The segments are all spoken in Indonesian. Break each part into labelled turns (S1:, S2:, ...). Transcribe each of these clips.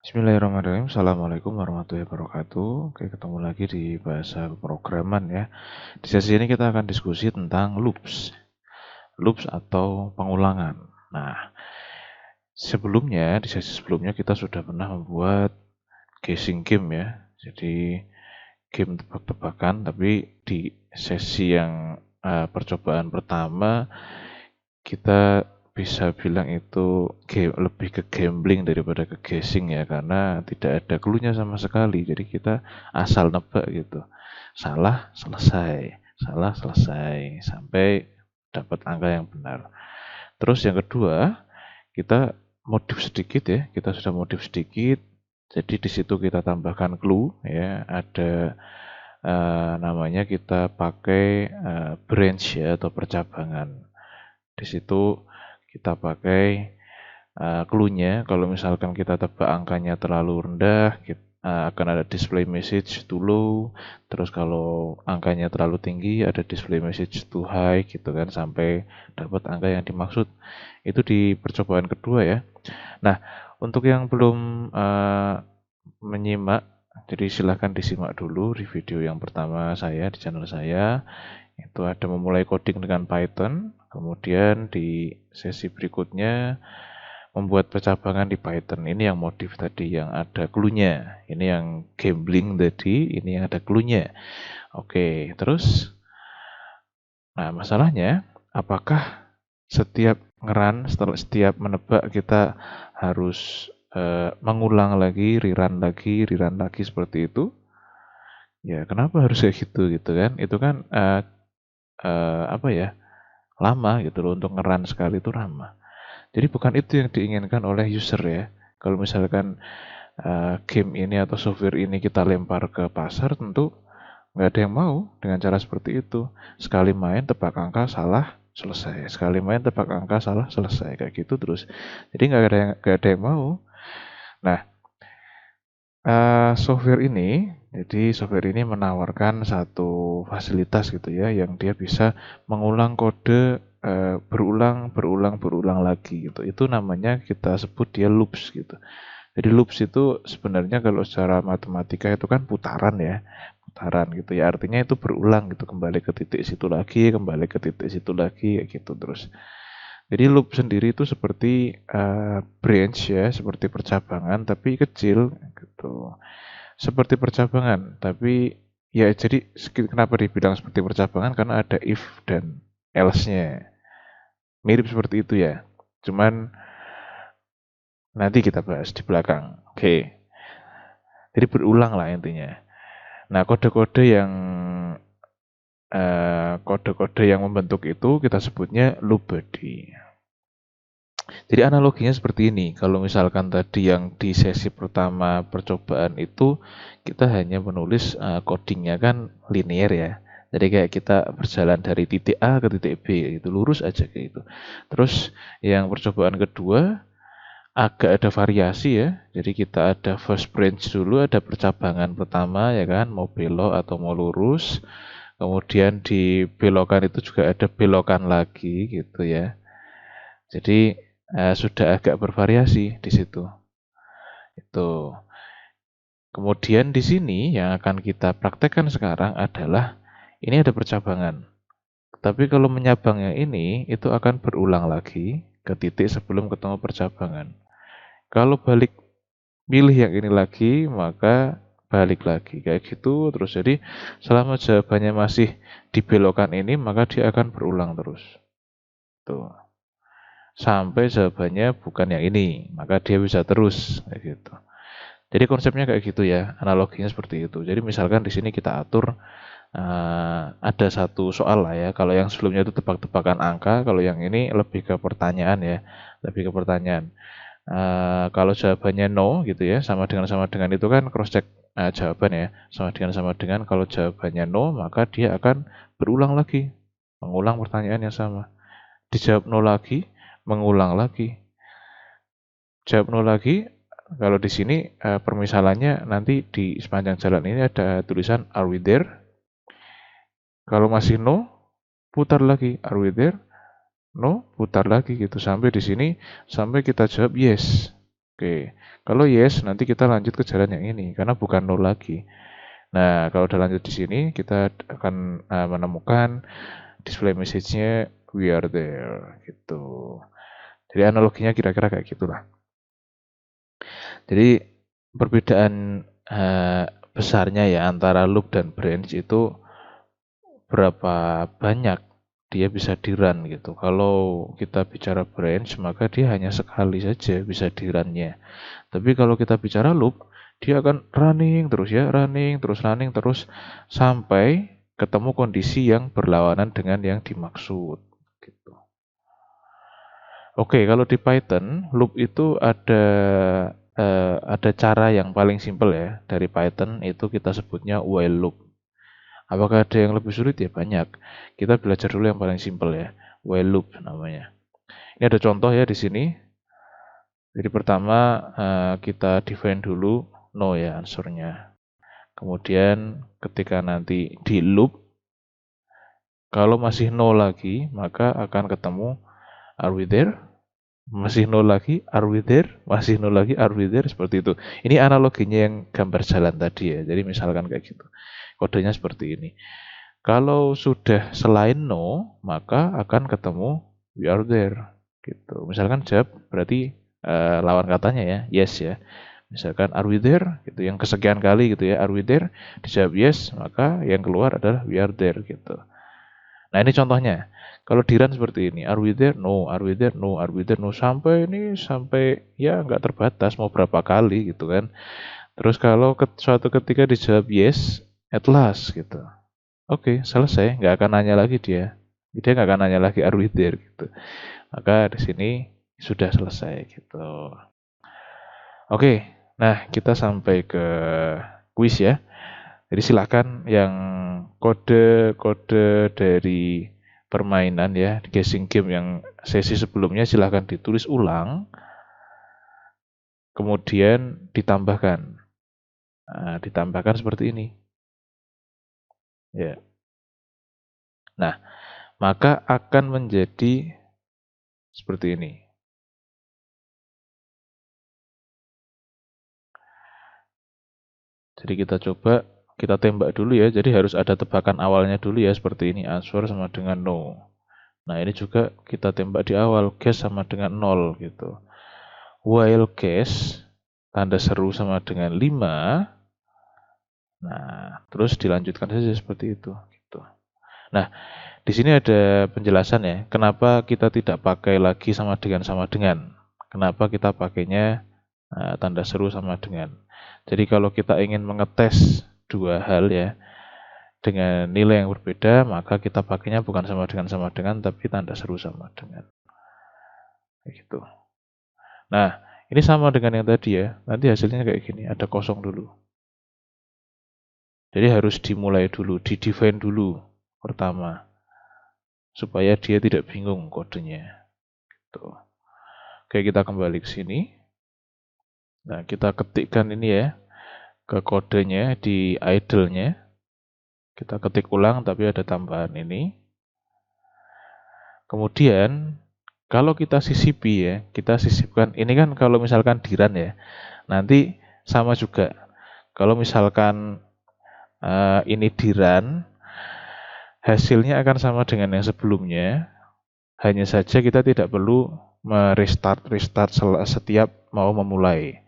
S1: Bismillahirrahmanirrahim. Assalamualaikum warahmatullahi wabarakatuh. Oke, ketemu lagi di bahasa programan ya. Di sesi ini kita akan diskusi tentang loops. Loops atau pengulangan. Nah, di sesi sebelumnya kita sudah pernah membuat guessing game ya. Jadi game tebak-tebakan, tapi di sesi yang percobaan pertama kita bisa bilang itu lebih ke gambling daripada ke guessing ya, karena tidak ada clue-nya sama sekali. Jadi kita asal nebak gitu. Salah selesai sampai dapat angka yang benar. Terus yang kedua, kita modif sedikit ya. Kita sudah modif sedikit. Jadi di situ kita tambahkan clue ya. Ada namanya kita pakai branch ya atau percabangan. Di situ kita pakai clue-nya. Kalau misalkan kita tebak angkanya terlalu rendah, akan ada display message too low. Terus kalau angkanya terlalu tinggi, ada display message too high gitu kan, sampai dapat angka yang dimaksud. Itu di percobaan kedua ya. Nah, untuk yang belum menyimak, jadi silahkan disimak dulu di video yang pertama saya di channel saya. Itu ada memulai coding dengan Python, kemudian di sesi berikutnya membuat percabangan di Python. Ini yang modif tadi yang ada clue-nya. Ini yang gambling tadi, ini yang ada clue-nya. Oke, terus nah masalahnya apakah setiap setiap menebak kita harus mengulang lagi, rerun lagi seperti itu? Ya, kenapa harus kayak gitu kan? Itu kan apa ya? Lama gitu loh, untuk ngeran sekali itu lama. Jadi bukan itu yang diinginkan oleh user ya. Kalau misalkan game ini atau software ini kita lempar ke pasar, tentu nggak ada yang mau dengan cara seperti itu. Sekali main tebak angka salah selesai, sekali main tebak angka salah selesai, kayak gitu terus. Jadi nggak ada yang mau. Nah, software ini menawarkan satu fasilitas gitu ya, yang dia bisa mengulang kode berulang lagi gitu. Itu namanya kita sebut dia loops gitu. Jadi loops itu sebenarnya kalau secara matematika itu kan putaran ya, putaran gitu ya. Artinya itu berulang gitu, kembali ke titik situ lagi, kembali ke titik situ lagi, kayak gitu terus. Jadi loop sendiri itu seperti branch ya, seperti percabangan tapi kecil gitu. Seperti percabangan, tapi ya jadi kenapa dibilang seperti percabangan, karena ada if dan else-nya. Mirip seperti itu ya. Cuman nanti kita bahas di belakang. Oke. Jadi berulang lah intinya. Nah, kode-kode yang membentuk itu kita sebutnya loop body. Jadi analoginya seperti ini. Kalau misalkan tadi yang di sesi pertama percobaan itu kita hanya menulis codingnya kan linear ya. Jadi kayak kita berjalan dari titik A ke titik B itu lurus aja kayak gitu. Terus yang percobaan kedua agak ada variasi ya. Jadi kita ada first branch dulu, ada percabangan pertama ya kan, mau belok atau mau lurus. Kemudian di belokan itu juga ada belokan lagi gitu ya. Jadi sudah agak bervariasi di situ. Itu. Kemudian di sini yang akan kita praktekkan sekarang adalah ini ada percabangan. Tapi kalau menyabangnya ini itu akan berulang lagi ke titik sebelum ketemu percabangan. Kalau balik pilih yang ini lagi, maka balik lagi kayak gitu terus. Jadi selama jawabannya masih di belokan ini, maka dia akan berulang terus. Tuh. Sampai jawabannya bukan yang ini, maka dia bisa terus kayak gitu. Jadi konsepnya kayak gitu ya, analoginya seperti itu. Jadi misalkan di sini kita atur ada satu soal lah ya. Kalau yang sebelumnya itu tebak-tebakan angka, kalau yang ini lebih ke pertanyaan ya, lebih ke pertanyaan. Kalau jawabannya no gitu ya, sama dengan itu kan cross check jawaban ya, sama dengan kalau jawabannya no, maka dia akan berulang lagi, mengulang pertanyaan yang sama. Dijawab no lagi, mengulang lagi. Jawab no lagi. Kalau di sini permisalannya nanti di sepanjang jalan ini ada tulisan are we there? Kalau masih no, putar lagi are we there? No, putar lagi gitu sampai di sini sampai kita jawab yes. Oke, kalau yes, nanti kita lanjut ke jalan yang ini, karena bukan nol lagi. Nah, kalau udah lanjut di sini, kita akan menemukan display message-nya we are there, gitu. Jadi analoginya kira-kira kayak gitulah. Jadi perbedaan besarnya ya antara loop dan branch itu berapa banyak dia bisa di-run gitu. Kalau kita bicara branch, maka dia hanya sekali saja bisa di-run-nya. Tapi kalau kita bicara loop, dia akan running terus ya, running terus sampai ketemu kondisi yang berlawanan dengan yang dimaksud gitu. Oke, kalau di Python, loop itu ada cara yang paling simpel ya. Dari Python itu kita sebutnya while loop. Apakah ada yang lebih sulit? Ya banyak. Kita belajar dulu yang paling simpel ya. While loop namanya. Ini ada contoh ya di sini. Jadi pertama kita define dulu no ya answernya. Kemudian ketika nanti di loop, kalau masih no lagi, maka akan ketemu are we there? Masih nol lagi, are we there? Masih nol lagi, are we there? Seperti itu. Ini analoginya yang gambar jalan tadi ya. Jadi misalkan kayak gitu. Kodenya seperti ini. Kalau sudah selain no, maka akan ketemu we are there. Gitu. Misalkan jawab berarti lawan katanya ya, yes ya. Misalkan are we there? Gitu. Yang kesekian kali gitu ya, are we there? Dijawab yes, maka yang keluar adalah we are there gitu. Nah ini contohnya. Kalau di run seperti ini, are we there? No, are we there? No, are we there? No, sampai ya nggak terbatas mau berapa kali gitu kan. Terus kalau suatu ketika dijawab yes, at last gitu. Oke, selesai, nggak akan nanya lagi dia. Dia nggak akan nanya lagi are we there gitu. Maka di sini sudah selesai gitu. Oke, nah kita sampai ke quiz ya. Jadi silakan yang kode-kode dari permainan ya, guessing game yang sesi sebelumnya silahkan ditulis ulang, kemudian ditambahkan. Nah, ditambahkan seperti ini. Ya. Nah, maka akan menjadi seperti ini. Jadi kita coba, kita tembak dulu ya. Jadi harus ada tebakan awalnya dulu ya, seperti ini. Answer sama dengan no. Nah, ini juga kita tembak di awal, guess sama dengan 0 gitu. While guess, tanda seru sama dengan 5. Nah, terus dilanjutkan saja seperti itu. Gitu. Nah, di sini ada penjelasan ya, kenapa kita tidak pakai lagi sama dengan. Kenapa kita pakainya tanda seru sama dengan. Jadi kalau kita ingin mengetes dua hal ya, dengan nilai yang berbeda, maka kita pakainya bukan sama dengan, tapi tanda seru sama dengan. Gitu. Nah, ini sama dengan yang tadi ya. Nanti hasilnya kayak gini, ada kosong dulu. Jadi harus dimulai dulu, di-define dulu pertama. Supaya dia tidak bingung kodenya. Gitu. Oke, kita kembali ke sini. Nah, kita ketikkan ini ya, ke kodenya di idle-nya. Kita ketik ulang, tapi ada tambahan ini. Kemudian, kalau kita sisipi ya, kita sisipkan, ini kan kalau misalkan di run ya, nanti sama juga. Kalau misalkan ini di run, hasilnya akan sama dengan yang sebelumnya, hanya saja kita tidak perlu restart setiap mau memulai.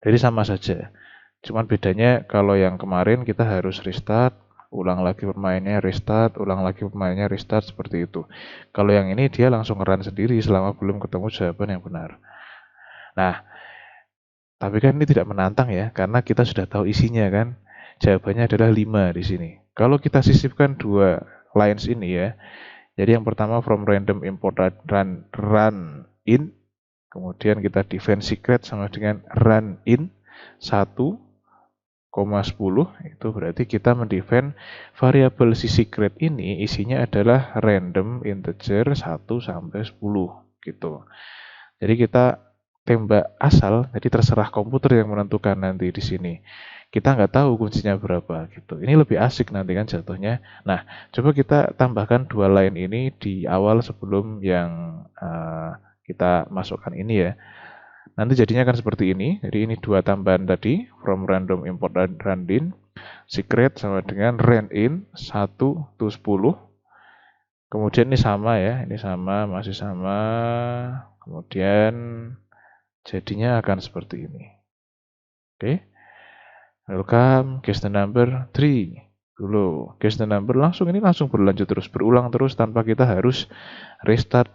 S1: Jadi sama saja. Cuman bedanya kalau yang kemarin kita harus restart, ulang lagi permainnya, restart, ulang lagi permainnya, restart, seperti itu. Kalau yang ini dia langsung run sendiri selama belum ketemu jawaban yang benar. Nah, tapi kan ini tidak menantang ya, karena kita sudah tahu isinya kan. Jawabannya adalah 5 di sini. Kalau kita sisipkan dua lines ini ya, jadi yang pertama from random import run in, kemudian kita define secret sama dengan run in 1,10, itu berarti kita mendefine variabel si secret ini isinya adalah random integer 1 sampai 10 gitu. Jadi kita tembak asal, jadi terserah komputer yang menentukan nanti di sini. Kita nggak tahu kuncinya berapa gitu. Ini lebih asik nanti kan jatuhnya. Nah, coba kita tambahkan dua line ini di awal sebelum yang kita masukkan ini ya. Nanti jadinya akan seperti ini. Jadi ini dua tambahan tadi, from random import dan randin. Secret sama dengan randin 1 to 10. Kemudian ini sama ya, ini sama, masih sama. Kemudian jadinya akan seperti ini. Oke. Welcome, guess the number 3. Dulu, guess the number langsung berlanjut terus, berulang terus tanpa kita harus restart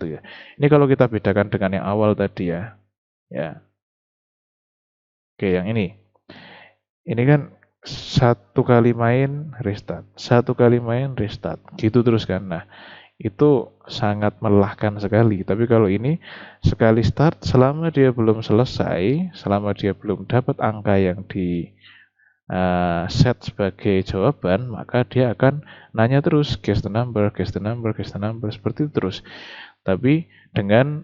S1: ya. Ini kalau kita bedakan dengan yang awal tadi ya. Ya. Oke, yang ini. Ini kan satu kali main restart, satu kali main restart, gitu terus kan. Nah, itu sangat melelahkan sekali. Tapi kalau ini sekali start, selama dia belum selesai, selama dia belum dapat angka yang di set sebagai jawaban, maka dia akan nanya terus, guess the number, guess the number, guess the number, seperti itu terus. Tapi dengan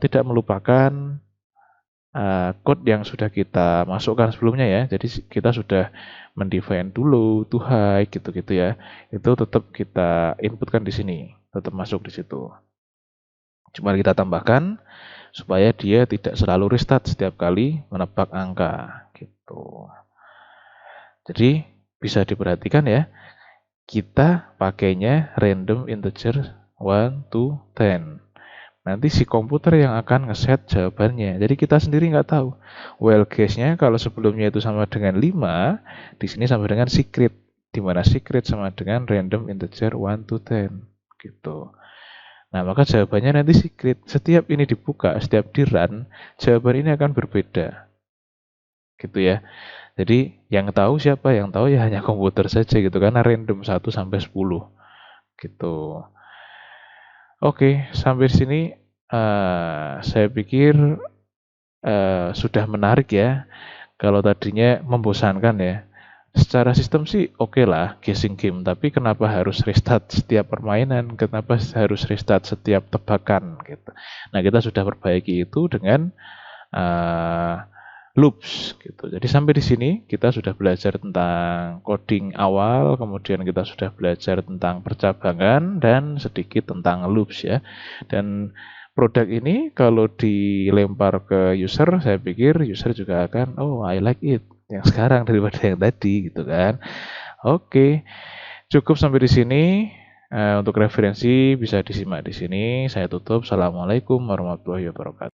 S1: tidak melupakan code yang sudah kita masukkan sebelumnya ya. Jadi kita sudah mendefine dulu to high gitu-gitu ya. Itu tetap kita inputkan di sini, tetap masuk di situ. Cuma kita tambahkan supaya dia tidak selalu restart setiap kali menebak angka gitu. Jadi bisa diperhatikan ya, kita pakainya random integer 1 to 10. Nanti si komputer yang akan ngeset jawabannya. Jadi kita sendiri nggak tahu. Well guess-nya kalau sebelumnya itu sama dengan 5, di sini sama dengan secret. Di mana secret sama dengan random integer 1 to 10. Gitu. Nah, maka jawabannya nanti secret. Setiap ini dibuka, setiap di run, jawaban ini akan berbeda. Gitu ya. Jadi yang tahu siapa? Yang tahu ya hanya komputer saja gitu, karena random 1 sampai 10 gitu. Oke, sampai sini saya pikir sudah menarik ya. Kalau tadinya membosankan ya. Secara sistem sih oke lah guessing game, tapi kenapa harus restart setiap permainan? Kenapa harus restart setiap tebakan gitu. Nah, kita sudah perbaiki itu dengan loops gitu. Jadi sampai di sini kita sudah belajar tentang coding awal, kemudian kita sudah belajar tentang percabangan dan sedikit tentang loops ya. Dan produk ini kalau dilempar ke user, saya pikir user juga akan, oh I like it, yang sekarang daripada yang tadi gitu kan. Oke, cukup sampai di sini. Untuk referensi bisa disimak di sini. Saya tutup. Assalamualaikum warahmatullahi wabarakatuh.